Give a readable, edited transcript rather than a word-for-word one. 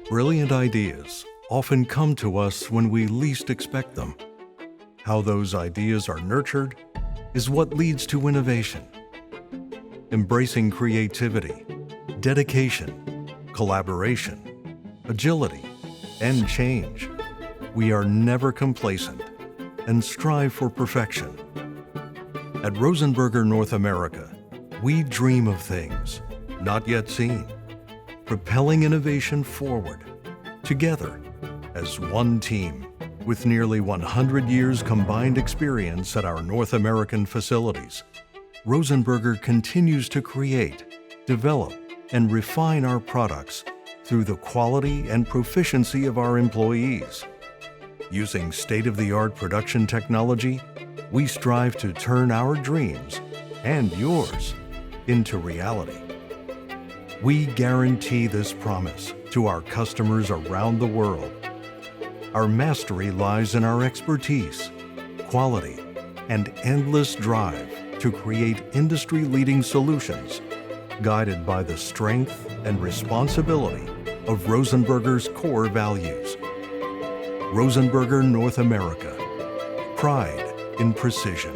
Brilliant ideas often come to us when we least expect them. How those ideas are nurtured is what leads to innovation. Embracing creativity, dedication, collaboration, agility, and change, we are never complacent and strive for perfection. At Rosenberger North America, we dream of things not yet seen, propelling innovation forward, together as one team with nearly 100 years combined experience at our North American facilities. Rosenberger continues to create, develop, and refine our products through the quality and proficiency of our employees. Using state-of-the-art production technology, we strive to turn our dreams and yours into reality. We guarantee this promise to our customers around the world. Our mastery lies in our expertise, quality, and endless drive to create industry-leading solutions, guided by the strength and responsibility of Rosenberger's core values. Rosenberger North America. Pride in precision.